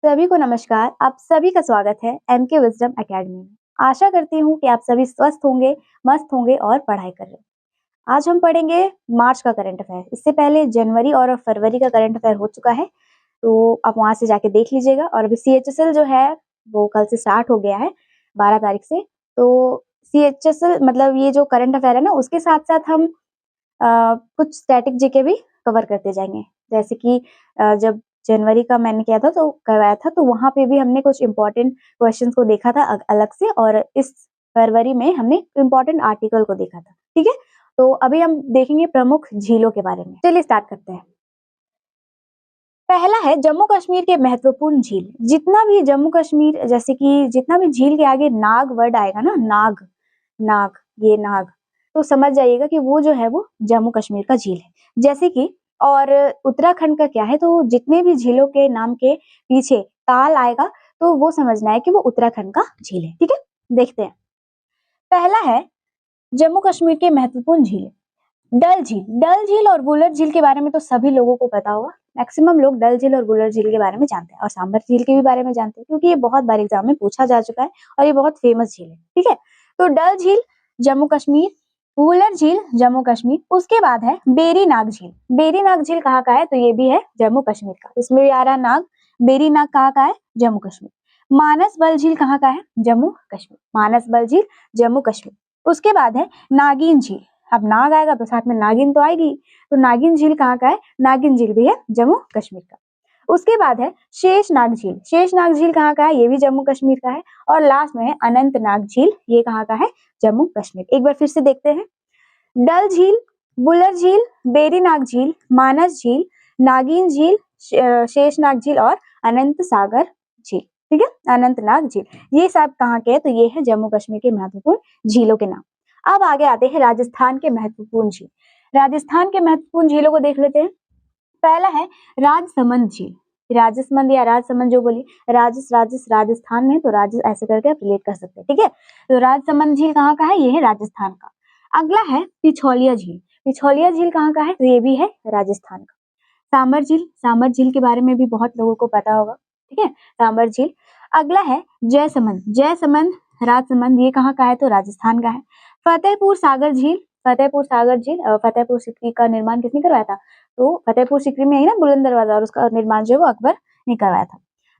सभी को नमस्कार। आप सभी का स्वागत है एमके विजडम एकेडमी में। आशा करती हूँ कि आप सभी स्वस्थ होंगे, मस्त होंगे और पढ़ाई कर रहे हैं। आज हम पढ़ेंगे मार्च का करंट अफेयर। इससे पहले जनवरी और फरवरी का करंट अफेयर हो चुका है, तो आप वहां से जाके देख लीजिएगा। और अभी CHSL जो है वो कल से स्टार्ट हो गया है 12 तारीख से। तो CHSL मतलब ये जो करंट अफेयर है ना, उसके साथ साथ हम कुछ स्टैटिक जीके भी कवर करते जाएंगे। जैसे कि जब जनवरी का मैंने किया था तो करवाया था, तो वहां पे भी हमने कुछ इंपॉर्टेंट क्वेश्चंस को देखा था अलग से, और इस फरवरी में हमने इंपॉर्टेंट आर्टिकल को देखा था। ठीक है, तो अभी हम देखेंगे प्रमुख झीलों के बारे में। चलिए स्टार्ट करते हैं। पहला है जम्मू कश्मीर के महत्वपूर्ण झील। जितना भी जम्मू कश्मीर, जैसे कि जितना भी झील के आगे नाग वर्ड आएगा ना, नाग नाग ये नाग, तो समझ जाइएगा कि वो जो है वो जम्मू कश्मीर का झील है। जैसे कि और उत्तराखंड का क्या है, तो जितने भी झीलों के नाम के पीछे ताल आएगा तो वो समझना है कि वो उत्तराखंड का झील है। ठीक है, देखते हैं। पहला है जम्मू कश्मीर के महत्वपूर्ण झील, डल झील। डल झील और वुलर झील के बारे में तो सभी लोगों को पता होगा। मैक्सिमम लोग डल झील और वुलर झील के बारे में जानते हैं, और सांबर झील के भी बारे में जानते हैं, क्योंकि ये बहुत बार एग्जाम में पूछा जा चुका है और ये बहुत फेमस झील है। ठीक है, तो डल झील जम्मू कश्मीर, वुलर झील जम्मू कश्मीर। उसके बाद है बेरी नाग झील। बेरी नाग झील कहाँ का है, तो ये भी है जम्मू कश्मीर का। इसमें भी आ रहा नाग। बेरी नाग कहाँ का है, जम्मू कश्मीर। मानस बल झील कहाँ का है, जम्मू कश्मीर। मानस बल झील जम्मू कश्मीर। उसके बाद है नागिन झील। अब नाग आएगा तो साथ में नागिन तो आएगी, तो नागिन झील कहाँ का है, नागिन झील भी है जम्मू कश्मीर का। उसके बाद है शेषनाग झील। शेषनाग झील कहाँ का है, ये भी जम्मू कश्मीर का है। और लास्ट में है अनंतनाग झील, ये कहाँ का है, जम्मू कश्मीर। एक बार फिर से देखते हैं। डल झील, बुलर झील, बेरीनाग झील, मानस झील, नागिन झील, शेषनाग झील और अनंत सागर झील। ठीक है, अनंतनाग झील, ये सब कहाँ के हैं, तो ये है जम्मू कश्मीर के महत्वपूर्ण झीलों के नाम। अब आगे आते हैं राजस्थान के महत्वपूर्ण झील। राजस्थान के महत्वपूर्ण झीलों को देख लेते हैं। पहला है राजसमंद झील। राजसमंद या राजसमंद जो बोली, राजस्थान में, तो राजस ऐसे करके आप रिलेट कर सकते हैं। ठीक है, तो राजसमंद झील कहाँ का है, ये है राजस्थान का। अगला है पिछोलिया झील। पिछोलिया झील कहाँ का है, तो ये भी है राजस्थान का। सांबर झील, सांबर झील के बारे में भी बहुत लोगों को पता होगा। ठीक है, सांबर झील। अगला है जयसमंद। जयसमंद राजसमंद, ये कहाँ का है, तो राजस्थान का है। फतेहपुर सागर झील। फतेहपुर सागर झील, फतेहपुर सिकरी का निर्माण किसने करवाया था, तो फतेहपुर सिकरी में ही ना बुलंद दरवाजा, और उसका निर्माण जो है वो अकबर ने करवाया था।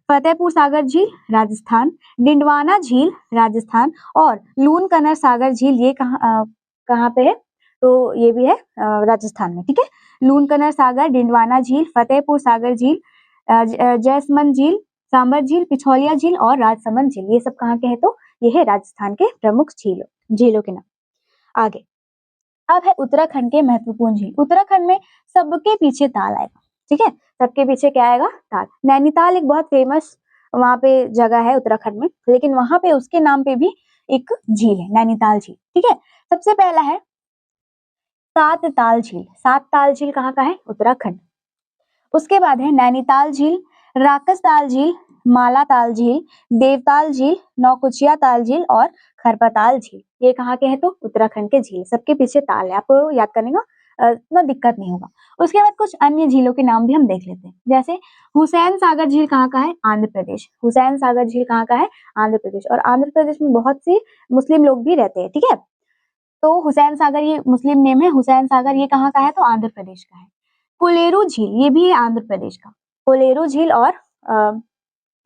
फतेहपुर सागर झील राजस्थान, डिंडवाना झील राजस्थान, और लून कनर सागर झील ये कहाँ पे है, तो ये भी है राजस्थान में। ठीक है, लून कनर सागर, डिंडवाना झील, फतेहपुर सागर झील, जयसमंद झील, सांबर झील, पिछोलिया झील और राजसमंद झील, ये सब कहाँ के हैं, तो ये है राजस्थान के प्रमुख झीलों के नाम। आगे अब है उत्तराखंड के महत्वपूर्ण झील। उत्तराखंड में सबके पीछे ताल आएगा। ठीक है, सबके पीछे क्या आएगा, ताल। नैनीताल एक बहुत फेमस वहां पे जगह है उत्तराखंड में, लेकिन वहां पे उसके नाम पे भी एक झील है, नैनीताल झील। ठीक है, सबसे पहला है सात ताल झील। सात ताल झील कहाँ का है, उत्तराखंड। उसके बाद है नैनीताल झील, राकसताल झील, मालाताल झील, देवताल झील, नौकुचिया ताल झील और खरपताल झील, ये कहाँ के हैं, तो उत्तराखंड के झील। सबके पीछे ताल है, आपको याद करने का इतना दिक्कत नहीं होगा। उसके बाद कुछ अन्य झीलों के नाम भी हम देख लेते हैं। जैसे हुसैन सागर झील कहाँ का है, आंध्र प्रदेश। हुसैन सागर झील कहाँ का है, आंध्र प्रदेश। और आंध्र प्रदेश में बहुत सी मुस्लिम लोग भी रहते हैं। ठीक है, तो हुसैन सागर ये मुस्लिम नेम है, हुसैन सागर ये कहाँ का है, तो आंध्र प्रदेश का है। कोलेरू झील ये भी है आंध्र प्रदेश का। कोलेरू झील और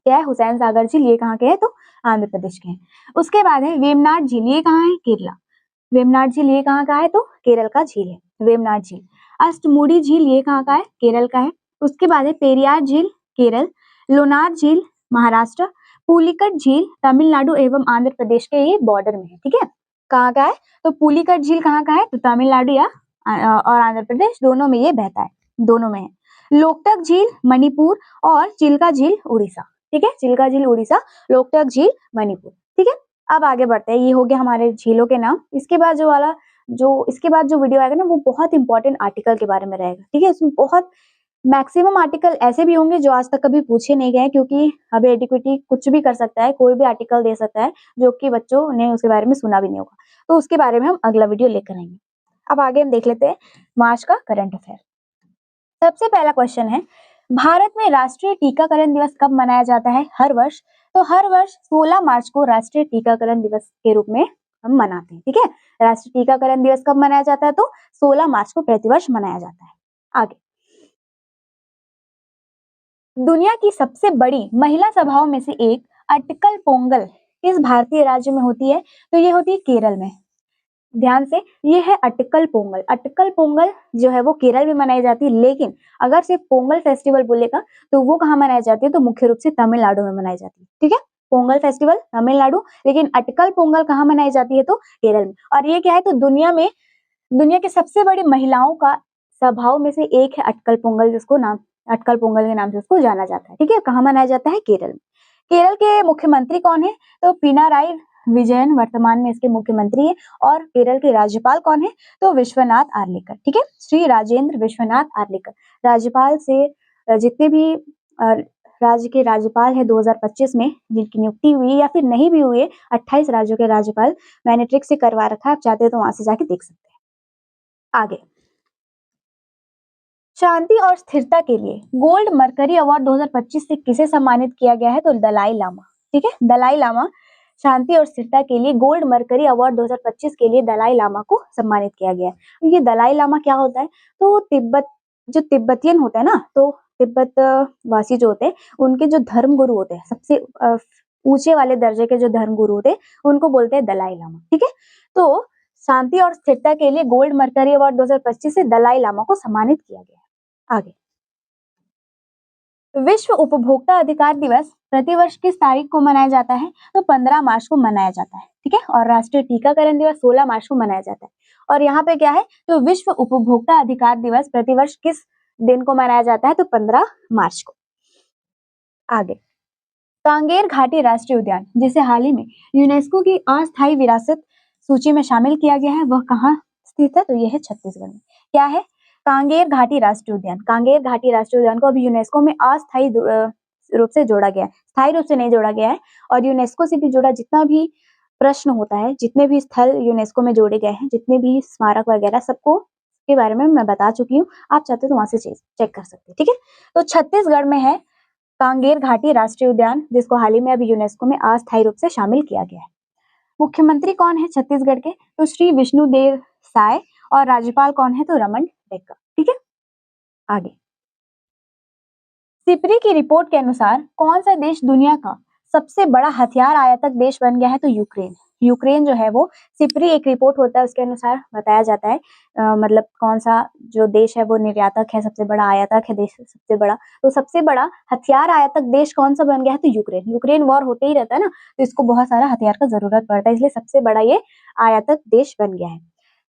क्या है, हुसैन सागर झील, ये कहाँ के हैं, तो आंध्र प्रदेश के हैं। उसके बाद है वेमनाड झील, ये कहाँ है, केरला। वेमनाड झील ये कहाँ का है, तो केरल का झील है वेमनाड झील। अष्टमुडी झील ये कहाँ का है, केरल का है। उसके बाद है पेरियार झील, केरल। लोनार झील महाराष्ट्र। पुलिकट झील तमिलनाडु एवं आंध्र प्रदेश के ये बॉर्डर में है। ठीक है, कहाँ का है, तो पुलिकट झील कहाँ का है, तो तमिलनाडु या और आंध्र प्रदेश दोनों में ये बहता है, दोनों में है। लोकटक झील मणिपुर और चिल्का झील उड़ीसा। ठीक है, चिल्का झील उड़ीसा, लोकटक झील मणिपुर। ठीक है, अब आगे बढ़ते हैं। ये हो गया हमारे झीलों के नाम। इसके बाद इसके बाद जो वीडियो आएगा ना, वो बहुत इंपॉर्टेंट आर्टिकल के बारे में रहेगा। ठीक है, इसमें बहुत मैक्सिमम आर्टिकल ऐसे भी होंगे जो आज तक कभी पूछे नहीं गए, क्योंकि अभी एडीक्विटी कुछ भी कर सकता है, कोई भी आर्टिकल दे सकता है जो कि बच्चों ने उसके बारे में सुना भी नहीं होगा। तो उसके बारे में हम अगला वीडियो लेकर आएंगे। अब आगे हम देख लेते हैं मार्च का करंट अफेयर। सबसे पहला क्वेश्चन है, भारत में राष्ट्रीय टीकाकरण दिवस कब मनाया जाता है? हर वर्ष। तो हर वर्ष 16 मार्च को राष्ट्रीय टीकाकरण दिवस के रूप में हम मनाते हैं। ठीक है, राष्ट्रीय टीकाकरण दिवस कब मनाया जाता है? तो 16 मार्च को प्रतिवर्ष मनाया जाता है। आगे, दुनिया की सबसे बड़ी महिला सभाओं में से एक अटकल पोंगल किस भारतीय राज्य में होती है? तो ये होती है केरल में। ध्यान से, ये है अटकल पोंगल। अटकल पोंगल जो है वो केरल में मनाई जाती है, लेकिन अगर सिर्फ पोंगल फेस्टिवल बोलेगा तो वो कहाँ मनाई जाती है? तो मुख्य रूप से तमिलनाडु में मनाई जाती है। ठीक है, पोंगल फेस्टिवल तमिलनाडु, लेकिन अटकल पोंगल कहाँ मनाई जाती है? तो केरल में। और ये क्या है? तो दुनिया के सबसे बड़ी महिलाओं का सभाओं में से एक है अटकल पोंगल, जिसको नाम अटकल पोंगल के नाम से उसको जाना जाता है। ठीक है, कहाँ मनाया जाता है? केरल में। केरल के मुख्यमंत्री कौन है? तो पिनाराई विजयन वर्तमान में इसके मुख्यमंत्री है। और केरल के राज्यपाल कौन है? तो विश्वनाथ आर्लेकर। ठीक है, श्री राजेंद्र विश्वनाथ आर्लेकर। राज्यपाल से जितने भी राज्य के राज्यपाल है 2025 में जिनकी नियुक्ति हुई या फिर नहीं भी हुई है, 28 राज्यों के राज्यपाल मैंने ट्रिक से करवा रखा है, आप चाहते हो तो वहां से जाके देख सकते हैं। आगे, शांति और स्थिरता के लिए गोल्ड मरकरी अवार्ड 2025 से किसे सम्मानित किया गया है? तो दलाई लामा। ठीक है, दलाई लामा। शांति और स्थिरता के लिए गोल्ड मरकरी अवार्ड 2025 के लिए दलाई लामा को सम्मानित किया गया है। ये दलाई लामा क्या होता है? तो जो तिब्बतियन होता है ना, तो तिब्बत वासी जो होते हैं उनके जो धर्म गुरु होते हैं, सबसे ऊंचे वाले दर्जे के जो धर्म गुरु होते हैं, उनको बोलते हैं दलाई लामा। ठीक है, तो शांति और स्थिरता के लिए गोल्ड मरकरी अवार्ड 2025 से दलाई लामा को सम्मानित किया गया है। आगे, विश्व उपभोक्ता अधिकार दिवस प्रतिवर्ष किस तारीख को मनाया जाता है? तो 15 मार्च को मनाया जाता है। ठीक है, और राष्ट्रीय टीकाकरण दिवस 16 मार्च को मनाया जाता है। और यहाँ पे क्या है? तो विश्व उपभोक्ता अधिकार दिवस प्रतिवर्ष किस दिन को मनाया जाता है? तो 15 मार्च को। आगे, कांगेर घाटी राष्ट्रीय उद्यान, जिसे हाल ही में यूनेस्को की अस्थायी विरासत सूची में शामिल किया गया है, वह कहाँ स्थित है? तो यह है छत्तीसगढ़ में। क्या है? कांगेर घाटी राष्ट्रीय उद्यान। कांगेर घाटी राष्ट्रीय उद्यान को अभी यूनेस्को में अस्थायी रूप से जोड़ा गया है, स्थायी रूप से नहीं जोड़ा गया है। और यूनेस्को से भी जुड़ा जितना भी प्रश्न होता है, जितने भी स्थल यूनेस्को में जोड़े गए हैं, जितने भी स्मारक वगैरह, सबको के बारे में मैं बता चुकी हूँ। आप चाहते हो तो वहां से चेक कर सकते हैं। ठीक है, तो छत्तीसगढ़ में है कांगेर घाटी राष्ट्रीय उद्यान, जिसको हाल ही में अभी यूनेस्को में अस्थायी रूप से शामिल किया गया है। मुख्यमंत्री कौन है छत्तीसगढ़ के? तो श्री विष्णुदेव साय। और राज्यपाल कौन है? तो रमन डेक्का। ठीक है, आगे, सिपरी की रिपोर्ट के अनुसार कौन सा देश दुनिया का सबसे बड़ा हथियार आयातक देश बन गया है? तो यूक्रेन। यूक्रेन जो है वो, सिपरी एक रिपोर्ट होता है, उसके अनुसार बताया जाता है मतलब कौन सा जो देश है वो निर्यातक है, सबसे बड़ा आयातक है देश सबसे बड़ा। तो सबसे बड़ा हथियार आयातक देश कौन सा बन गया है? तो यूक्रेन। यूक्रेन वॉर होते ही रहता है ना, तो इसको बहुत सारा हथियार का जरूरत पड़ता है, इसलिए सबसे बड़ा ये आयातक देश बन गया है।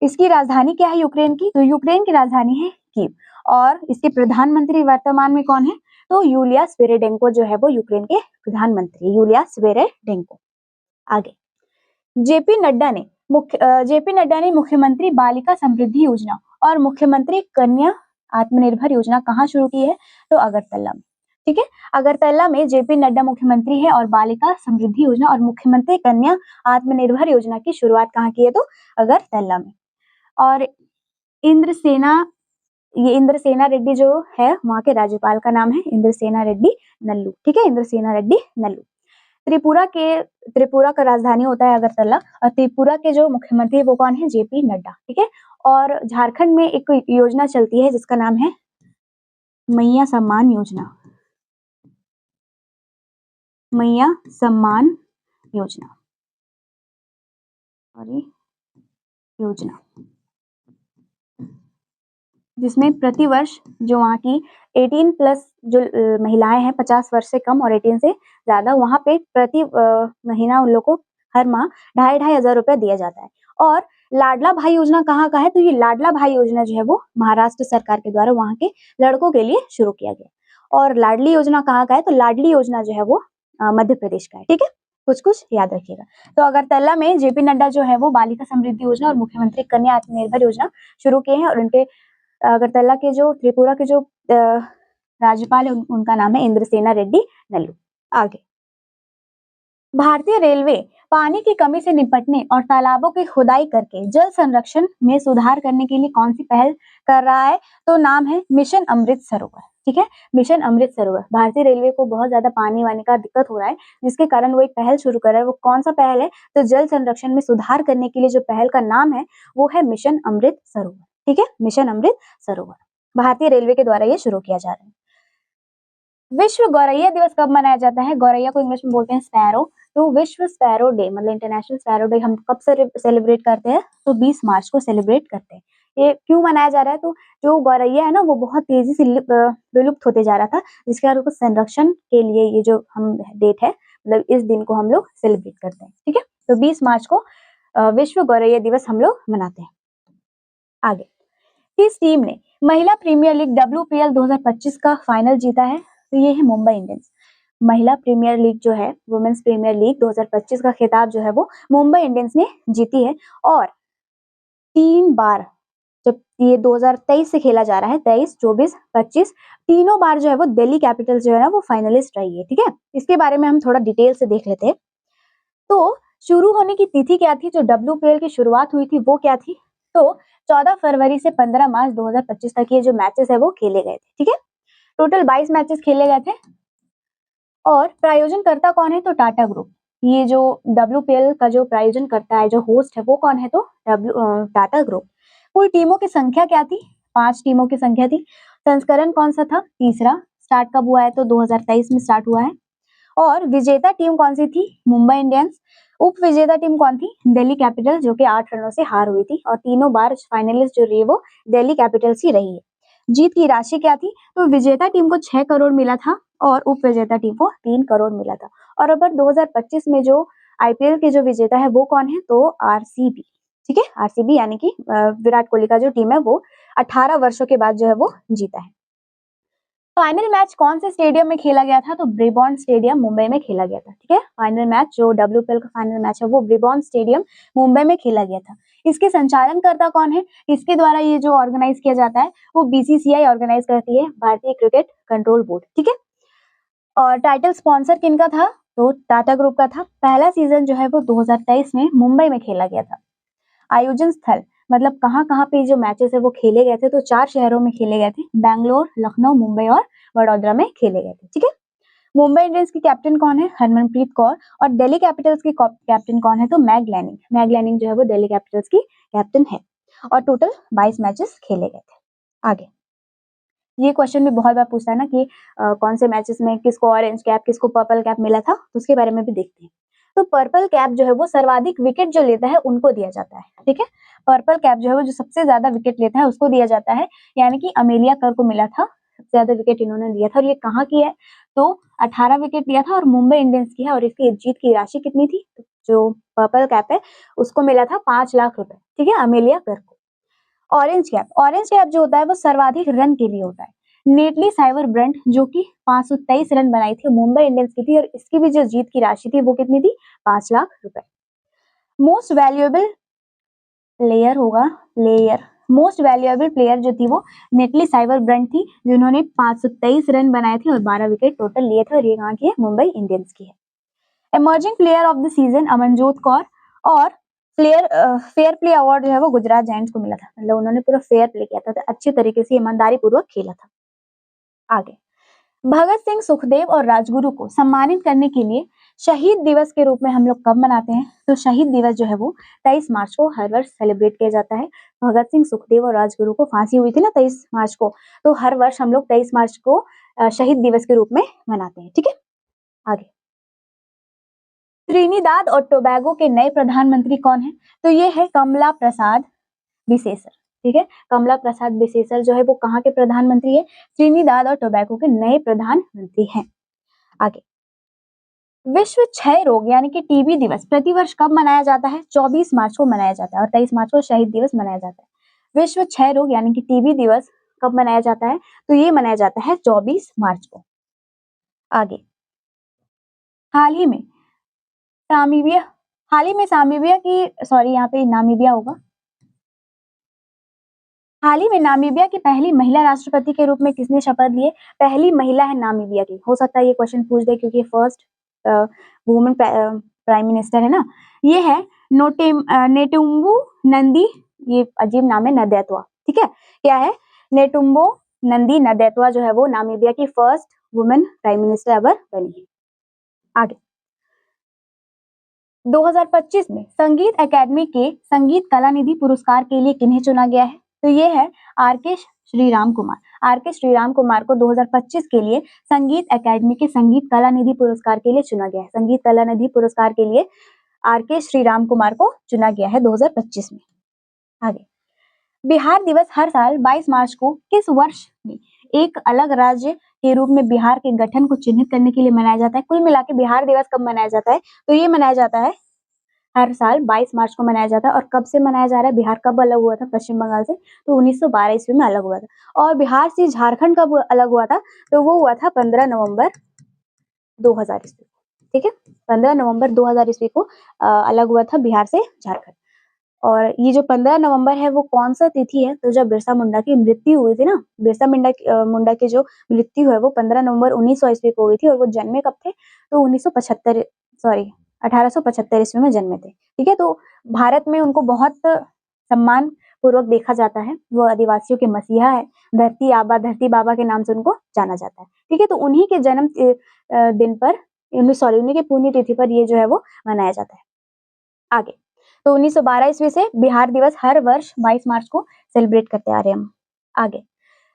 इसकी राजधानी क्या है यूक्रेन की? तो यूक्रेन की राजधानी है कीव। और इसके प्रधानमंत्री वर्तमान में कौन है? तो यूलिया स्वेरेडेंको जो है वो यूक्रेन के प्रधानमंत्री, यूलिया स्वेरेडेंको। आगे, जेपी नड्डा ने मुख्यमंत्री बालिका समृद्धि योजना और मुख्यमंत्री कन्या आत्मनिर्भर योजना कहाँ शुरू की है? तो अगरतला में। ठीक है, अगरतला में जेपी नड्डा मुख्यमंत्री है और बालिका समृद्धि योजना और मुख्यमंत्री कन्या आत्मनिर्भर योजना की शुरुआत कहाँ की है? तो अगरतला में। और ये इंद्रसेना रेड्डी जो है वहां के राज्यपाल का नाम है इंद्रसेना रेड्डी नल्लू। ठीक है, इंद्रसेना रेड्डी नल्लू। त्रिपुरा का राजधानी होता है अगरतला। और त्रिपुरा के जो मुख्यमंत्री है वो कौन है? जेपी नड्डा। ठीक है, और झारखंड में एक योजना चलती है जिसका नाम है मैया सम्मान योजना। मैया सम्मान योजना योजना, जिसमें प्रतिवर्ष जो वहाँ की 18 प्लस जो महिलाएं हैं, 50 वर्ष से कम और 18 से ज्यादा, वहां पे प्रति महीना उन लोग को हर माह 2,500 रुपया दिया जाता है। और लाडला भाई योजना कहाँ का है? तो ये लाडला भाई योजना जो है वो महाराष्ट्र सरकार के द्वारा वहां के लड़कों के लिए शुरू किया गया। और लाडली योजना कहाँ का है? तो लाडली योजना जो है वो मध्य प्रदेश का है। ठीक है, कुछ कुछ याद रखिएगा। तो अगरतला में जेपी नड्डा जो है वो बालिका समृद्धि योजना और मुख्यमंत्री कन्या आत्मनिर्भर योजना शुरू किए हैं। और उनके अगरतला के जो त्रिपुरा के जो राज्यपाल है उनका नाम है इंद्रसेना रेड्डी नल्लू। आगे, भारतीय रेलवे पानी की कमी से निपटने और तालाबों की खुदाई करके जल संरक्षण में सुधार करने के लिए कौन सी पहल कर रहा है? तो नाम है मिशन अमृत सरोवर। ठीक है। मिशन अमृत सरोवर, भारतीय रेलवे को बहुत ज्यादा पानी वानी का दिक्कत हो रहा है, जिसके कारण वो एक पहल शुरू कर रहा है। वो कौन सा पहल है? तो जल संरक्षण में सुधार करने के लिए जो पहल का नाम है वो है मिशन अमृत सरोवर। ठीक है, मिशन अमृत सरोवर भारतीय रेलवे के द्वारा ये शुरू किया जा रहा है। विश्व गौरैया दिवस कब मनाया जाता है? गौरैया को इंग्लिश में बोलते हैं स्पैरो। तो विश्व स्पैरो डे मतलब इंटरनेशनल स्पैरो डे हम कब सेलिब्रेट करते हैं? तो 20 मार्च को सेलिब्रेट करते हैं। ये क्यों मनाया जा रहा है? तो जो गौरैया है ना वो बहुत तेजी से विलुप्त होते जा रहा था, जिसके कारण उसको संरक्षण के लिए ये जो हम डेट है मतलब इस दिन को हम लोग सेलिब्रेट करते हैं। ठीक है, तो 20 मार्च को विश्व गौरैया दिवस हम लोग मनाते हैं। आगे, किस टीम ने महिला प्रीमियर लीग WPL 2025 का फाइनल जीता है? तो ये है मुंबई इंडियंस। महिला प्रीमियर लीग जो है, वुमेन्स प्रीमियर लीग 2025 का खिताब जो है वो मुंबई इंडियंस ने जीती है। और 3 बार, जब ये 2023 से खेला जा रहा है, 23, 24, 25, तीनों बार जो है वो दिल्ली कैपिटल्स जो है ना वो फाइनलिस्ट रही है। ठीक है, इसके बारे में हम थोड़ा डिटेल से देख लेते हैं। तो शुरू होने की तिथि क्या थी? जो WPL की शुरुआत हुई थी वो क्या थी? तो 14 फरवरी से 15 मार्च 2025 तक ये जो मैचेस है वो खेले गए थे। ठीक है, टोटल 22 मैचेस खेले गए थे। और प्रायोजनकर्ता कौन है? तो टाटा ग्रुप। ये जो WPL का जो प्रायोजन करता है, जो होस्ट है वो कौन है? तो टाटा ग्रुप। कुल टीमों की संख्या क्या थी? 5 टीमों की संख्या थी। संस्करण कौन सा था? तीसरा। स्टार्ट कब हुआ है? तो 2023 में स्टार्ट हुआ है। और विजेता टीम कौन सी थी? मुंबई इंडियंस। उप विजेता टीम कौन थी? दिल्ली कैपिटल, जो कि 8 रनों से हार हुई थी। और तीनों बार फाइनलिस्ट जो रही वो दिल्ली कैपिटल्स ही रही है। जीत की राशि क्या थी? तो विजेता टीम को 6 करोड़ मिला था और उप विजेता टीम को 3 करोड़ मिला था। और अगर 2025 में जो IPL के जो विजेता है वो कौन है? तो RCB। ठीक है, RCB यानी कि विराट कोहली का जो टीम है वो 18 वर्षों के बाद जो है वो जीता है। फाइनल मैच कौन से स्टेडियम में खेला गया था? तो ब्रिबॉर्न स्टेडियम मुंबई में खेला गया था। ठीक है, फाइनल मैच जो WPL का फाइनल मैच है वो ब्रिबॉर्न स्टेडियम मुंबई में खेला गया था। इसके संचालनकर्ता कौन है? इसके द्वारा ये जो ऑर्गेनाइज किया जाता है वो BCCI ऑर्गेनाइज करती है, भारतीय क्रिकेट कंट्रोल बोर्ड। ठीक है, और टाइटल स्पॉन्सर किनका था? तो टाटा ग्रुप का था। पहला सीजन जो है वो 2023 में मुंबई में खेला गया था। आयोजन स्थल मतलब कहाँ कहाँ पे जो मैचेस है वो खेले गए थे? तो 4 शहरों में खेले गए थे, बैंगलोर, लखनऊ, मुंबई और वडोदरा में खेले गए थे। ठीक है, मुंबई इंडियंस की कैप्टन कौन है? हरमनप्रीत कौर। और दिल्ली कैपिटल्स की कैप्टन कौन है? तो मैग लैनिंग। मैग लैनिंग जो है वो दिल्ली कैपिटल्स की कैप्टन है। और टोटल 22 मैचेस खेले गए थे। आगे, ये क्वेश्चन भी बहुत बार पूछता है ना कि कौन से मैचेस में किसको ऑरेंज कैप, किसको पर्पल कैप मिला था, तो उसके बारे में भी देखते हैं। तो पर्पल कैप जो है वो सर्वाधिक विकेट जो लेता है उनको दिया जाता है। ठीक है, पर्पल कैप जो है वो जो सबसे ज्यादा विकेट लेता है उसको दिया जाता है, यानी कि अमेलिया कर को मिला था, सबसे ज्यादा विकेट इन्होंने लिया था। और ये कहाँ की है? तो 18 विकेट लिया था और मुंबई इंडियंस की है। और इसकी जीत की राशि कितनी थी? जो पर्पल कैप है उसको मिला था 5 लाख रुपए। ठीक है, अमेलिया कर को। ऑरेंज कैप जो होता है वो सर्वाधिक रन के लिए होता है। नेटली साइवर ब्रंट जो कि 523 रन बनाई थी, मुंबई इंडियंस की थी। और इसकी भी जो जीत की राशि थी वो कितनी थी? 5 लाख रुपए। मोस्ट वैल्यूएबल प्लेयर होगा, मोस्ट वैल्यूएबल प्लेयर जो थी वो नेटली साइवर ब्रंट थी, जिन्होंने 523 रन बनाए थे और 12 विकेट टोटल लिए थे। और ये कहाँ की है? मुंबई इंडियंस की है। Emerging player of the season Amanjot Kaur. और फेयर प्ले अवार्ड जो है वो गुजरात जायंट्स को मिला था। मतलब उन्होंने पूरा फेयर प्ले किया था, तो अच्छे तरीके से ईमानदारी पूर्वक खेला था। आगे, भगत सिंह, सुखदेव और राजगुरु को सम्मानित करने के लिए शहीद दिवस के रूप में हम लोग कब मनाते हैं? तो शहीद दिवस जो है वो 23 मार्च को हर वर्ष सेलिब्रेट किया जाता है। भगत सिंह, सुखदेव और राजगुरु को फांसी हुई थी ना 23 मार्च को, तो हर वर्ष हम लोग 23 मार्च को शहीद दिवस के रूप में मनाते हैं। ठीक है, आगे, त्रिनिदाद और टोबैगो के नए प्रधानमंत्री कौन है? तो ये है कमला प्रसाद बिसेसर। ठीक है, कमला प्रसाद बिसेसर जो है वो कहाँ के प्रधानमंत्री है? त्रिनिदाद और टोबैगो के नए प्रधानमंत्री हैं। आगे, विश्व क्षय रोग यानी कि TB दिवस प्रतिवर्ष कब मनाया जाता है? 24 मार्च को मनाया जाता है और 23 मार्च को शहीद दिवस मनाया जाता है। विश्व क्षय रोग यानी कि TB दिवस कब मनाया जाता है? तो ये मनाया जाता है 24 मार्च को। आगे, हाल ही में नामीबिया की, सॉरी यहाँ पे नामीबिया होगा। हाल ही में नामीबिया की पहली महिला राष्ट्रपति के रूप में किसने शपथ लिए? पहली महिला है नामीबिया की। हो सकता है ये क्वेश्चन पूछ दे क्योंकि फर्स्ट वुमेन प्राइम मिनिस्टर है ना। ये है नेटुम्बू नंदी। ये अजीब नाम है, नदैत्वा। ठीक है, क्या है? नेटुम्बो नंदी नदैतवा जो है वो नामीबिया की first women prime minister ever बनी है। आगे 2025 में संगीत एकेडमी के संगीत कला निधि पुरस्कार के लिए किन्हें चुना गया है? तो ये है आर.के. श्रीराम कुमार। आर.के. श्रीराम कुमार को 2025 के लिए संगीत एकेडमी के संगीत कला निधि पुरस्कार के लिए चुना गया है। संगीत कला निधि पुरस्कार के लिए आर.के. श्रीराम कुमार को चुना गया है 2025 में। आगे बिहार दिवस हर साल 22 मार्च को किस वर्ष में एक अलग राज्य के रूप में बिहार के गठन को चिन्हित करने के लिए मनाया जाता है? कुल मिला के बिहार दिवस कब मनाया जाता है? तो ये मनाया जाता है हर साल 22 मार्च को मनाया जाता है। और कब से मनाया जा रहा है? बिहार कब अलग हुआ था पश्चिम बंगाल से? तो 1912 ईस्वी में अलग हुआ था। और बिहार से झारखंड कब अलग हुआ था? तो वो हुआ था 15 नवंबर 2000 ईस्वी। ठीक है, 15 नवंबर 2000 ईस्वी को अलग हुआ था बिहार से झारखंड। और ये जो 15 नवंबर है वो कौन सा तिथि है? तो जब बिरसा मुंडा की मृत्यु हुई थी ना, बिरसा मुंडा की जो मृत्यु है वो 15 नवंबर 1900 ईस्वी को हुई थी। और वो जन्मे कब थे? तो 1875 ईस्वी में जन्मे थे। ठीक है, तो भारत में उनको बहुत सम्मान पूर्वक देखा जाता है। वो आदिवासियों के मसीहा है, धरती बाबा के नाम से उनको जाना जाता है। ठीक है, तो उन्हीं के जन्म दिन पर उन्हीं की पुण्य तिथि पर ये जो है वो मनाया जाता है। आगे तो 1912 ईस्वी से बिहार दिवस हर वर्ष 22 मार्च को सेलिब्रेट करते आ रहे हैं हम। आगे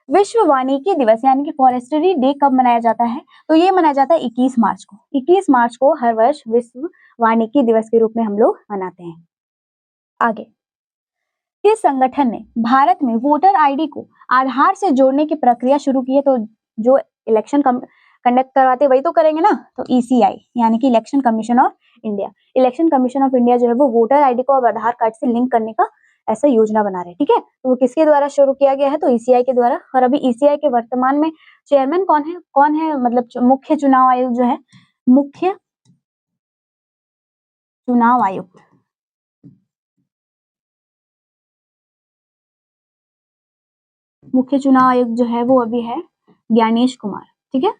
विश्व वानिकी दिवस यानी कि फॉरेस्ट्री डे कब मनाया जाता है? तो ये मनाया जाता है 21 मार्च को। 21 मार्च को हर वर्ष विश्व वानिकी दिवस के रूप में हम लोग मनाते हैं। आगे किस संगठन ने भारत में वोटर आईडी को आधार से जोड़ने की प्रक्रिया शुरू की है? तो जो इलेक्शन कंडक्ट करवाते वही तो करेंगे ना, तो ईसीआई यानी कि election commission of India. Election commission of India जो है वो वोटर आईडी को अब आधार कार्ड से लिंक करने का ऐसा योजना बना रहे हैं। ठीक है, तो वो किसके द्वारा शुरू किया गया है? तो ईसीआई के द्वारा। और अभी ईसीआई के वर्तमान में चेयरमैन कौन है मतलब मुख्य चुनाव आयुक्त जो है, मुख्य चुनाव आयुक्त जो है वो अभी है ज्ञानेश कुमार। ठीक है,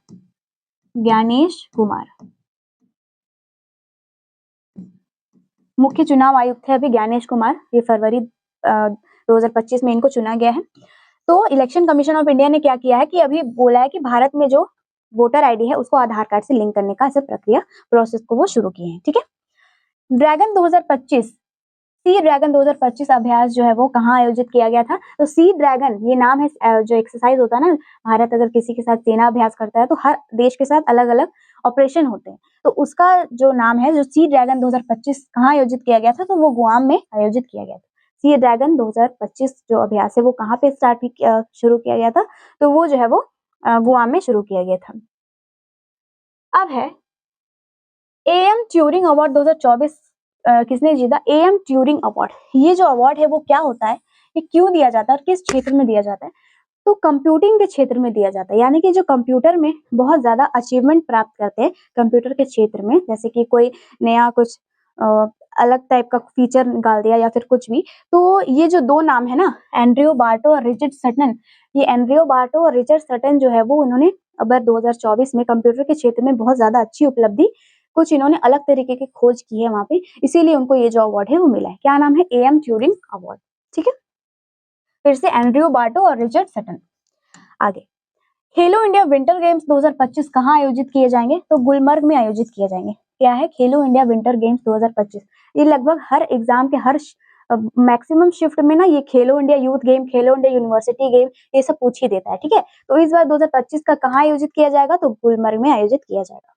ज्ञानेश कुमार मुख्य चुनाव आयुक्त है अभी ज्ञानेश कुमार। ये फरवरी 2025 में इनको चुना गया है। तो इलेक्शन कमीशन ऑफ इंडिया ने क्या किया है कि अभी बोला है कि भारत में जो वोटर आईडी है उसको आधार कार्ड से लिंक करने का ऐसा प्रक्रिया प्रोसेस को वो शुरू किए हैं। ठीक है, ड्रैगन 2025 सी ड्रैगन 2025 अभ्यास जो है वो कहाँ आयोजित किया गया था? तो सी ड्रैगन ये नाम है जो एक्सरसाइज होता है ना, भारत अगर किसी के साथ सेना अभ्यास करता है तो हर देश के साथ अलग अलग ऑपरेशन होते हैं। तो उसका जो नाम है, जो सी ड्रैगन 2025 कहाँ आयोजित किया गया था? तो वो गुआम में आयोजित किया गया था। सी ड्रैगन 2025 जो अभ्यास है वो कहाँ पे शुरू किया गया था? तो वो जो है वो गुआम में शुरू किया गया था। अब है एएम ट्यूरिंग अवार्ड 2024 किसने जीता? Am Turing award. ये जो अवार्ड है वो क्या होता है, ये क्यों दिया जाता है और किस क्षेत्र में दिया जाता है? तो कंप्यूटिंग के क्षेत्र में दिया जाता है, यानी कि जो कंप्यूटर में बहुत ज्यादा अचीवमेंट प्राप्त करते हैं कंप्यूटर के क्षेत्र में, जैसे कि कोई नया कुछ अलग टाइप का फीचर निकाल दिया या फिर कुछ भी। तो ये जो दो नाम है ना, एंड्रयू बार्टो और रिचर्ड सटन, ये एंड्रयू बार्टो और रिचर्ड सटन जो है वो उन्होंने अबर 2024 में कंप्यूटर के क्षेत्र में बहुत ज्यादा अच्छी उपलब्धि, कुछ इन्होंने अलग तरीके की खोज की है वहां पे, इसीलिए उनको ये जो अवार्ड है वो मिला है। क्या नाम है? Am Turing award. ठीक है, फिर से एंड्रयू बार्टो और रिचर्ड सटन। आगे खेलो इंडिया विंटर गेम्स 2025 कहाँ आयोजित किए जाएंगे? तो गुलमर्ग में आयोजित किए जाएंगे। क्या है? खेलो इंडिया विंटर गेम्स 2025। ये लगभग हर एग्जाम के हर मैक्सिमम शिफ्ट में ना ये खेलो इंडिया यूथ गेम, खेलो इंडिया यूनिवर्सिटी गेम, ये सब पूछ ही देता है। ठीक है, तो इस बार 2025 का कहाँ आयोजित किया जाएगा? तो गुलमर्ग में आयोजित किया जाएगा।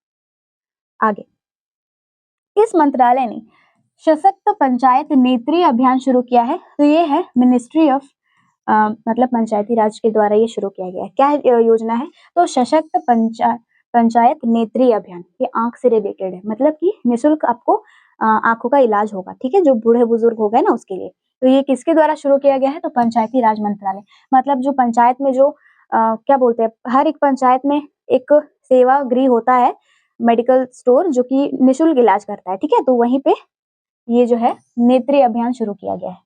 आगे इस मंत्रालय ने सशक्त पंचायत नेत्री अभियान शुरू किया है? तो ये है मिनिस्ट्री ऑफ मतलब पंचायती राज के द्वारा ये शुरू किया गया है। क्या योजना है? तो सशक्त पंचायत नेत्री अभियान। ये आंख से रिलेटेड है, मतलब कि निःशुल्क आपको आंखों का इलाज होगा। ठीक है, जो बूढ़े बुजुर्ग हो गए ना उसके लिए। तो ये किसके द्वारा शुरू किया गया है? तो पंचायती राज मंत्रालय। मतलब जो पंचायत में जो क्या बोलते हैं, हर एक पंचायत में एक सेवा गृह होता है, मेडिकल स्टोर, जो कि निःशुल्क इलाज करता है। ठीक है, तो वहीं पे ये जो है नेत्री अभियान शुरू किया गया है।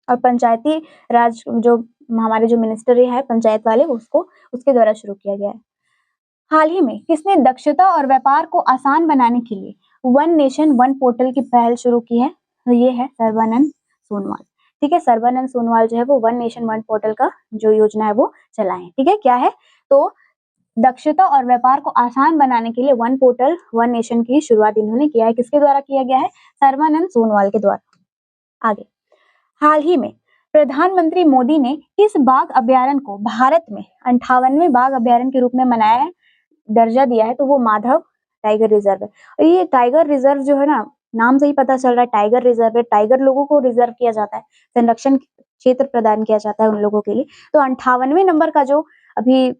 और पंचायती राज जो हमारे जो मिनिस्टर है पंचायत वाले, उसके द्वारा शुरू किया गया है। हाल ही में किसने दक्षता और व्यापार को आसान बनाने के लिए वन नेशन वन पोर्टल की पहल शुरू की है? तो ये है सर्बानंद सोनोवाल। ठीक है, सर्बानंद सोनोवाल जो है वो वन नेशन वन पोर्टल का जो योजना है वो चलाएं। ठीक है, क्या है तो दक्षता और व्यापार को आसान बनाने के लिए वन पोर्टल वन नेशन की शुरुआत इन्होंने किया है। किसके द्वारा किया गया है? सर्बानंद सोनोवाल के द्वारा। आगे, हाल ही में प्रधानमंत्री मोदी ने किस बाघ अभ्यारण्य को भारत में 58वें बाघ अभ्यारण्य के रूप में मनाया है, दर्जा दिया है? तो वो माधव टाइगर रिजर्व है। और ये टाइगर रिजर्व जो है ना, नाम से ही पता चल रहा है टाइगर रिजर्व है, टाइगर लोगों को रिजर्व किया जाता है, संरक्षण क्षेत्र प्रदान किया जाता है उन लोगों के लिए। तो 58वें नंबर का जो अभी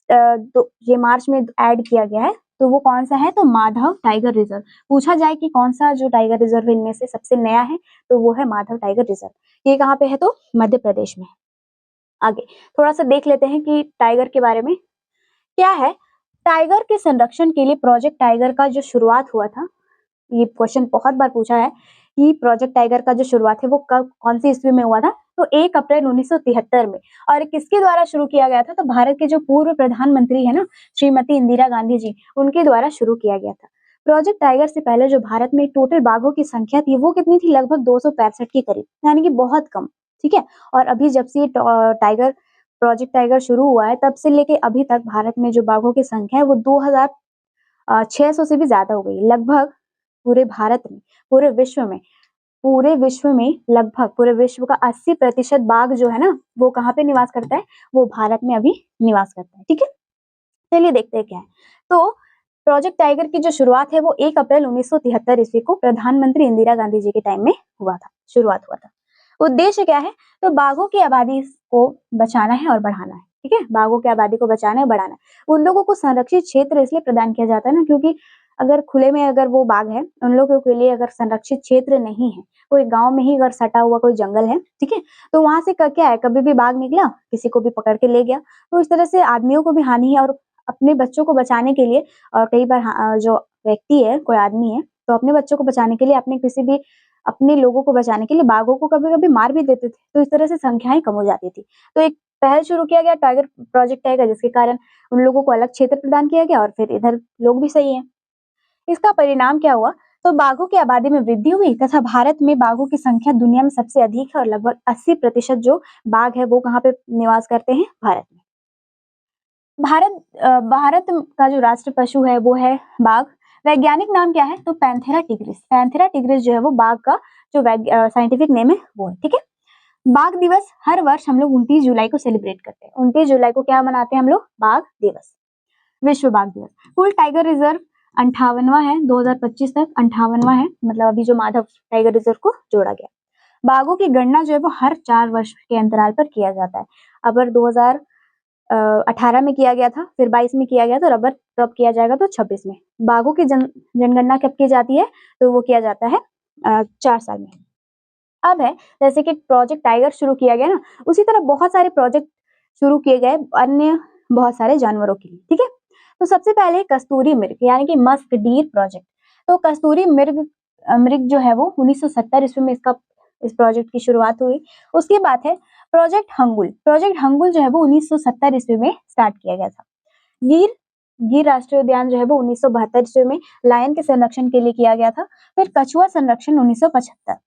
तो ये मार्च में ऐड किया गया है, तो वो कौन सा है? तो माधव टाइगर रिजर्व। पूछा जाए कि कौन सा जो टाइगर रिजर्व इनमें से सबसे नया है, तो वो है माधव टाइगर रिजर्व। ये कहाँ पे है? तो मध्य प्रदेश में। आगे थोड़ा सा देख लेते हैं कि टाइगर के बारे में क्या है। टाइगर के संरक्षण के लिए प्रोजेक्ट टाइगर का जो शुरुआत हुआ था, ये क्वेश्चन बहुत बार पूछा है कि प्रोजेक्ट टाइगर का जो शुरुआत है वो कब, कौन सी ईस्वी में हुआ था? तो 1 अप्रैल 1973 में। और किसके द्वारा शुरू किया गया था? तो भारत के जो पूर्व प्रधानमंत्री है ना, श्रीमती इंदिरा गांधी जी, उनके द्वारा शुरू किया गया था। प्रोजेक्ट टाइगर से पहले जो भारत में टोटल बाघों की संख्या थी वो कितनी थी? लगभग 265 के करीब, यानी कि बहुत कम। ठीक है, और अभी जब से टाइगर प्रोजेक्ट टाइगर शुरू हुआ है तब से लेके अभी तक भारत में जो बाघों की संख्या है वो 2600 से भी ज्यादा हो गई। लगभग पूरे भारत में, पूरे विश्व में लगभग पूरे विश्व का 80% बाघ जो है ना, वो कहाँ पे निवास करता है? वो भारत में अभी निवास करता है। ठीक है, चलिए देखते हैं क्या है। तो प्रोजेक्ट टाइगर की जो शुरुआत है वो 1 अप्रैल 1973 ईस्वी को प्रधानमंत्री इंदिरा गांधी जी के टाइम में हुआ था, शुरुआत हुआ था। उद्देश्य क्या है? तो बाघों की आबादी को बचाना है और बढ़ाना है। ठीक है, बाघों की आबादी को बचाना है, बढ़ाना है। उन लोगों को संरक्षित क्षेत्र इसलिए प्रदान किया जाता है ना, क्योंकि अगर खुले में अगर वो बाघ है, उन लोगों के लिए अगर संरक्षित क्षेत्र नहीं है, कोई गांव में ही अगर सटा हुआ कोई जंगल है, ठीक है, तो वहां से क्या है, कभी भी बाघ निकला, किसी को भी पकड़ के ले गया, तो इस तरह से आदमियों को भी हानि है। और अपने बच्चों को बचाने के लिए, और कई बार जो व्यक्ति है, कोई आदमी है, तो अपने बच्चों को बचाने के लिए, अपने किसी भी अपने लोगों को बचाने के लिए बाघों को कभी-कभी मार भी देते थे। तो इस तरह से संख्याएं कम हो जाती थी। तो एक पहल शुरू किया गया टाइगर प्रोजेक्ट टाइगर, जिसके कारण उन लोगों को अलग क्षेत्र प्रदान किया गया और फिर इधर लोग भी सही है। इसका परिणाम क्या हुआ? तो बाघों की आबादी में वृद्धि हुई तथा भारत में बाघों की संख्या दुनिया में सबसे अधिक है और लगभग 80% जो बाघ है वो कहाँ पे निवास करते हैं? भारत में। भारत का जो राष्ट्र पशु है वो है बाघ। वैज्ञानिक नाम क्या है? तो पैंथेरा टिग्रिस। पैंथेरा टिग्रिस जो है वो बाघ का जो साइंटिफिक नेम है वो है। ठीक है, बाघ दिवस हर वर्ष हम लोग 29 जुलाई को सेलिब्रेट करते हैं। 29 जुलाई को क्या मनाते हैं हम लोग? बाघ दिवस, विश्व बाघ दिवस। कुल टाइगर रिजर्व 58वां है, 2025 तक 58वां है, मतलब अभी जो माधव टाइगर रिजर्व को जोड़ा गया। बाघों की गणना जो है वो हर 4 वर्ष के अंतराल पर किया जाता है। अगर 2018 में किया गया था, फिर 22 में किया गया था, और अब कब किया जाएगा? तो 26 में। बाघों की जनगणना कब की जाती है? तो वो किया जाता है 4 साल में। अब है जैसे कि प्रोजेक्ट टाइगर शुरू किया गया ना, उसी तरह बहुत सारे प्रोजेक्ट शुरू किए गए अन्य बहुत सारे जानवरों के लिए। ठीक है, तो सबसे पहले कस्तूरी मृग यानी कि मस्क डीर प्रोजेक्ट। तो कस्तूरी मृग जो है वो 1970 ईस्वी में इस प्रोजेक्ट की शुरुआत हुई। उसके बाद है प्रोजेक्ट हंगुल। प्रोजेक्ट हंगुल जो है वो 1970 ईस्वी में स्टार्ट किया गया था। गिर गिर राष्ट्रीय उद्यान जो है वो 1972 ईस्वी में लायन के संरक्षण के लिए किया गया था। फिर कछुआ संरक्षण 1975।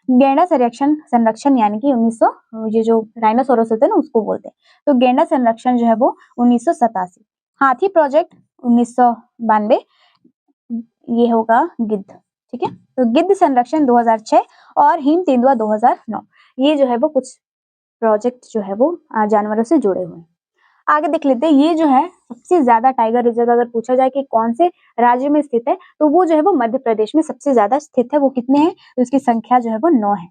गैंडा संरक्षण यानी कि 1900, ये जो राइनोसोरस होते हैं ना उसको बोलते हैं, तो गैंडा संरक्षण जो है वो 1987। हाथी प्रोजेक्ट 1992, ये होगा गिद्ध। ठीक है, तो गिद्ध संरक्षण 2006 और हिम तेंदुआ 2009। ये जो है वो कुछ प्रोजेक्ट जो है वो जानवरों से जुड़े हुए हैं। आगे देख लेते हैं, ये जो है सबसे ज्यादा टाइगर रिजर्व अगर पूछा जाए कि कौन से राज्य में स्थित है, तो वो जो है वो मध्य प्रदेश में सबसे ज्यादा स्थित है। वो कितने हैं? तो उसकी संख्या जो है वो 9 है।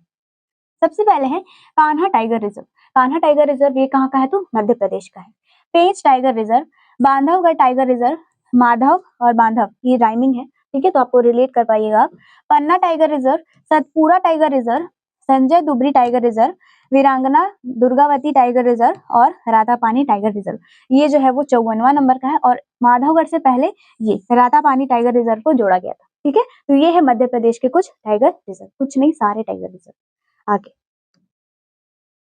सबसे पहले है Kanha tiger reserve. Kanha tiger reserve ये कहाँ का है? तो मध्य प्रदेश का है। Pench tiger reserve, Bandhavgarh tiger reserve, Madhav और बांधव ये राइमिंग है, ठीक है, तो आपको रिलेट कर पाइएगा आप। Panna tiger reserve, Satpura tiger reserve, Sanjay Dubri tiger reserve, Veerangana Durgavati tiger reserve और राधापानी टाइगर रिजर्व। ये जो है वो 54वां नंबर का है, और माधवगढ़ से पहले ये राधापानी टाइगर रिजर्व को जोड़ा गया था। ठीक है, तो ये है मध्य प्रदेश के कुछ टाइगर रिजर्व, कुछ नहीं सारे टाइगर रिजर्व। आगे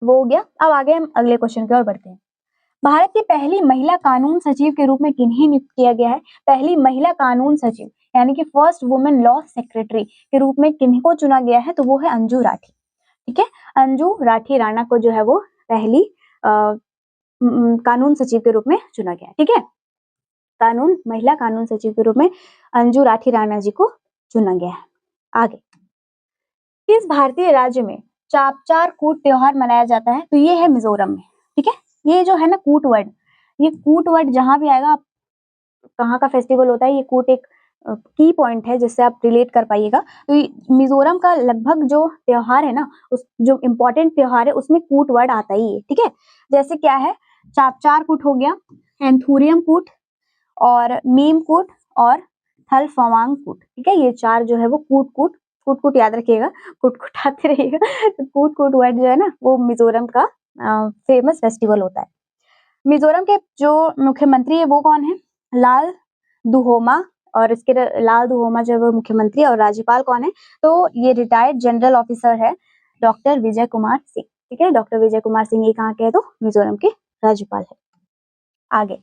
वो हो गया। अब आगे हम अगले क्वेश्चन की ओर बढ़ते हैं। भारत की पहली महिला कानून सचिव के रूप में किन्हें नियुक्त किया गया है? पहली महिला कानून सचिव यानी कि फर्स्ट वुमेन लॉ सेक्रेटरी के रूप में किन्हीं को चुना गया है? तो वो है अंजू राठी। ठीक है। अंजू राठी राणा को जो है वो पहली कानून सचिव के रूप में चुना गया। ठीक है, महिला कानून सचिव के रूप में अंजू राठी राणा जी को चुना गया है। आगे, किस भारतीय राज्य में चापचार कूट त्योहार मनाया जाता है? तो ये है मिजोरम में। ठीक है, ये जो है ना कूट वर्ड, ये कूट वर्ड जहां भी आएगा, कहाँ का फेस्टिवल होता है, ये कूट एक की पॉइंट है जिससे आप रिलेट कर पाइएगा। तो मिजोरम का लगभग जो त्योहार है ना, उस जो इम्पोर्टेंट त्योहार है उसमें कूट वर्ड आता ही है। ठीक है, जैसे क्या है, चापचार कूट हो गया, एंथुरियम कूट और मीम कूट और थलफवांग कूट। ठीक है, ये चार जो है वो कूट कूट याद रखिएगा, कूट आते रहिएगा। तो कूट वर्ड जो है ना वो मिजोरम का फेमस फेस्टिवल होता है। मिजोरम के जो मुख्यमंत्री है वो कौन है? लाल दुहोमा, और इसके लाल दुहोमा जो है वो मुख्यमंत्री, और राज्यपाल कौन है? तो ये रिटायर्ड जनरल ऑफिसर है डॉक्टर विजय कुमार सिंह। ठीक है, डॉक्टर विजय कुमार सिंह ये कहाँ के है? तो मिजोरम के राज्यपाल है। आगे,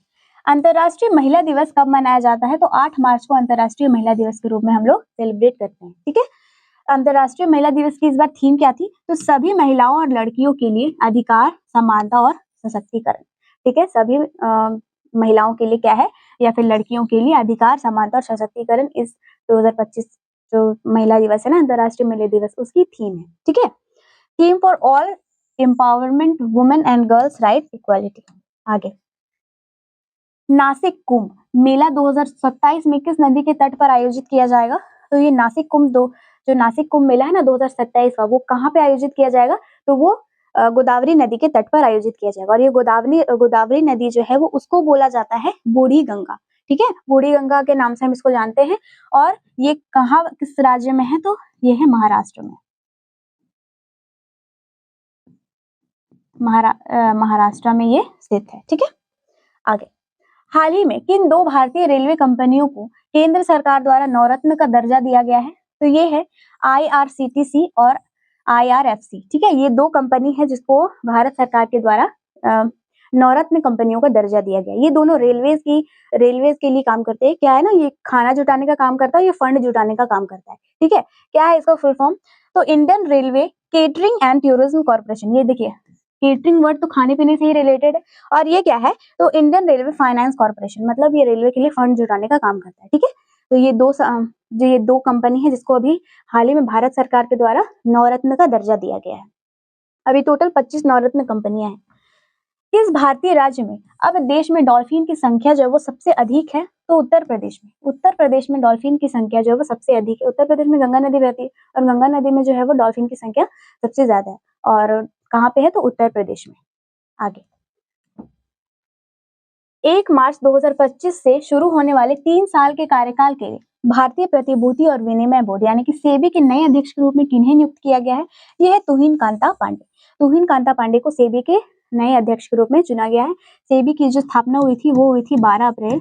अंतर्राष्ट्रीय महिला दिवस कब मनाया जाता है? तो 8 मार्च को अंतर्राष्ट्रीय महिला दिवस के रूप में हम लोग सेलिब्रेट करते हैं। ठीक है, अंतर्राष्ट्रीय महिला दिवस की इस बार थीम क्या थी? तो सभी महिलाओं और लड़कियों के लिए अधिकार, समानता और सशक्तिकरण। ठीक है, सभी महिलाओं के लिए क्या है, या फिर लड़कियों के लिए अधिकार, समानता और सशक्तिकरण इस 2025 जो महिला दिवस है ना, अंतर्राष्ट्रीय महिला दिवस, उसकी थीम है। ठीक है, theme for all empowerment women and girls right equality. आगे, नासिक कुंभ मेला 2027 में किस नदी के तट पर आयोजित किया जाएगा? तो ये नासिक कुंभ जो नासिक कुंभ मेला है ना 2027 का, वो कहाँ पे आयोजित किया जाएगा? तो वो गोदावरी नदी के तट पर आयोजित किया जाएगा। और ये गोदावरी नदी जो है वो उसको बोला जाता है बूढ़ी गंगा। ठीक है, बूढ़ी गंगा के नाम से हम इसको जानते हैं। और ये कहाँ, किस राज्य में है? तो ये है महाराष्ट्र में। महाराष्ट्र में ये स्थित है। ठीक है, आगे, हाल ही में किन 2 भारतीय रेलवे कंपनियों को केंद्र सरकार द्वारा नवरत्न का दर्जा दिया गया है? तो ये है IRCTC और IRFC। ठीक है, ये 2 कंपनी है जिसको भारत सरकार के द्वारा नवरत्न कंपनियों का दर्जा दिया गया। ये दोनों रेलवेज के लिए काम करते हैं। क्या है ना, ये खाना जुटाने का काम करता है, ये फंड जुटाने का काम करता है। ठीक है, क्या है इसका फुल फॉर्म? तो Indian railway catering and tourism corporation. ये देखिए, केटरिंग वर्ड तो खाने पीने से ही रिलेटेड है। और ये क्या है? तो इंडियन रेलवे फाइनेंस कॉर्पोरेशन, मतलब ये रेलवे के लिए फंड जुटाने का काम करता है। ठीक है, तो ये दो कंपनी है जिसको अभी हाल ही में भारत सरकार के द्वारा नवरत्न का दर्जा दिया गया है। अभी टोटल 25 नवरत्न कंपनियां हैं। किस भारतीय राज्य में अब देश में डॉल्फिन की संख्या जो है वो सबसे अधिक है? तो उत्तर प्रदेश में डॉल्फिन की संख्या जो है वो सबसे अधिक है। उत्तर प्रदेश में गंगा नदी बहती है और गंगा नदी में जो है वो डॉल्फिन की संख्या सबसे ज्यादा है। और कहाँ पे है? तो उत्तर प्रदेश में। आगे, 1 मार्च 2025 से शुरू होने वाले 3 साल के कार्यकाल के लिए भारतीय प्रतिभूति और विनिमय बोर्ड यानी कि सेबी के नए अध्यक्ष के रूप में किन्हें नियुक्त किया गया है? यह है तुहिन कांता पांडे। तुहिन कांता पांडे को सेबी के नए अध्यक्ष के रूप में चुना गया है। सेबी की जो स्थापना हुई थी वो हुई थी 12 अप्रैल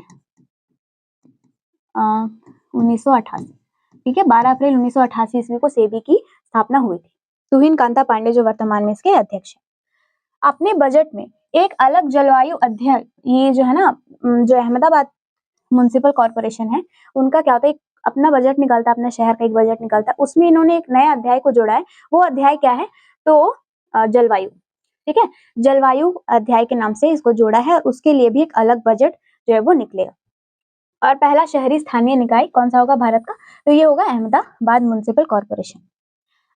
1988। ठीक है, 12 अप्रैल 1988 ईस्वी को सेबी की स्थापना हुई थी। तुहिन कांता पांडे जो वर्तमान में इसके अध्यक्ष है। अपने बजट में एक अलग जलवायु अध्ययन, ये जो है ना, जो अहमदाबाद म्युनिसिपल कॉर्पोरेशन है, उनका क्या होता है, अपना बजट निकलता है, अपने शहर का एक बजट निकलता है, उसमें इन्होंने एक नया अध्याय को जोड़ा है। वो अध्याय क्या है? तो जलवायु। ठीक है, जलवायु अध्याय के नाम से इसको जोड़ा है और उसके लिए भी एक अलग बजट जो है वो निकलेगा। और पहला शहरी स्थानीय निकाय कौन सा होगा भारत का? तो ये होगा अहमदाबाद म्युनिसिपल कॉर्पोरेशन।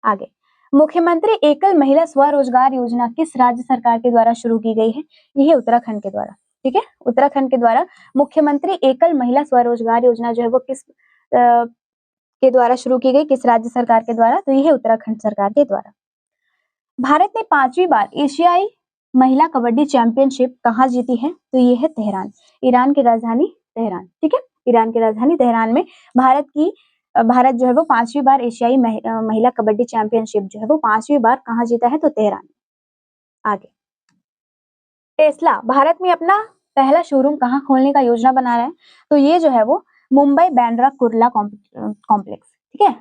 आगे, मुख्यमंत्री एकल महिला स्वरोजगार योजना किस राज्य सरकार के द्वारा शुरू की गई है? यह है उत्तराखंड के द्वारा। ठीक है, उत्तराखंड के द्वारा मुख्यमंत्री एकल महिला स्वरोजगार योजना जो है वो किस के द्वारा शुरू की गई, किस राज्य सरकार के द्वारा? तो यह है उत्तराखंड सरकार के द्वारा। भारत ने 5वीं बार एशियाई महिला कबड्डी चैंपियनशिप कहाँ जीती है? तो ये है तेहरान, ईरान की राजधानी तेहरान। ठीक है, ईरान की राजधानी तेहरान में भारत जो है वो 5वीं बार एशियाई महिला कबड्डी चैंपियनशिप जो है वो 5वीं बार कहाँ जीता है? तो तेहरान। आगे, टेस्ला भारत में अपना पहला शोरूम कहाँ खोलने का योजना बना रहा है? तो ये जो है वो मुंबई बांद्रा कुर्ला कॉम्प्लेक्स। ठीक है,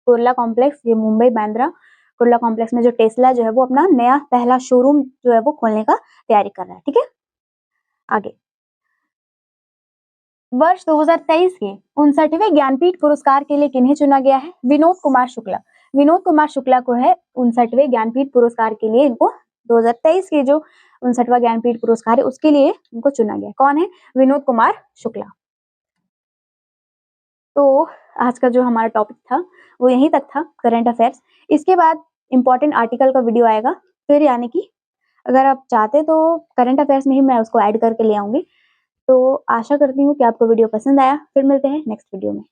कुर्ला कॉम्प्लेक्स, ये मुंबई बांद्रा कुर्ला कॉम्प्लेक्स में जो टेस्ला जो है वो अपना नया पहला शोरूम जो है वो खोलने का तैयारी कर रहा है। ठीक है, आगे, वर्ष 2023 के 59वें ज्ञानपीठ पुरस्कार के लिए किन्हें चुना गया है? विनोद कुमार शुक्ला। विनोद कुमार शुक्ला को है 59वें ज्ञानपीठ पुरस्कार के लिए, इनको 2023 के जो 59वां ज्ञानपीठ पुरस्कार है उसके लिए इनको चुना गया। कौन है? विनोद कुमार शुक्ला। तो आज का जो हमारा टॉपिक था वो यहीं तक था, करंट अफेयर्स। इसके बाद इंपॉर्टेंट आर्टिकल का वीडियो आएगा फिर, यानी कि अगर आप चाहते तो करंट अफेयर्स में ही मैं उसको ऐड करके ले आऊंगी। तो आशा करती हूँ कि आपको वीडियो पसंद आया। फिर मिलते हैं नेक्स्ट वीडियो में।